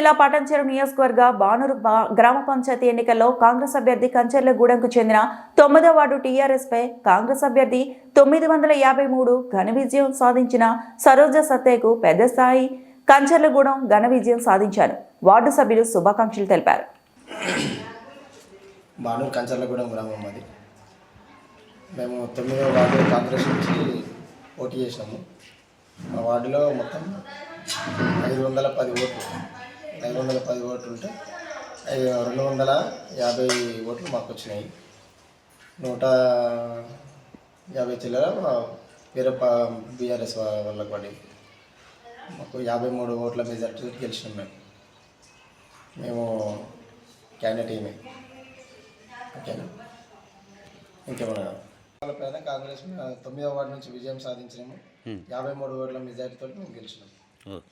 జిల్లా పటాన్చెరు నియోజకవర్గ బానూరు గ్రామ పంచాయతీ ఎన్నికల్లో కాంగ్రెస్ అభ్యర్థి కంచర్లగూడెంకు చెందిన 9వ వార్డు టీఆర్ఎస్ పై కాంగ్రెస్ అభ్యర్థి 953 ఘన విజయం సాధించిన సరోజ సత్తయ్యకు పెద్ద స్థాయి కంచర్లగూడెం ఘన విజయం సాధించారు. వార్డు సభ్యులు శుభాకాంక్షలు తెలిపారు. బానూరు కంచర్లగూడెం గ్రామం అది. మేము 9వ వార్డు కాంగ్రెస్ నుంచి పోటీ చేసినాము. మా వార్డులో మొత్తం 510 ఓట్లు ఉంటే 250 ఓట్లు మాకు వచ్చినాయి. 150 చిల్లర వేరే బీఆర్ఎస్ వాళ్ళకి పడి మాకు 53 ఓట్ల మెజార్టీ గెలిచినాం. మేము క్యాండిడేట్ ఏమే ఓకేనా. ఇంకేమన్నా పైన కాంగ్రెస్ 9వ వార్డు నుంచి విజయం సాధించినాము. 53 ఓట్ల మెజార్టీతో మేము గెలిచినాము.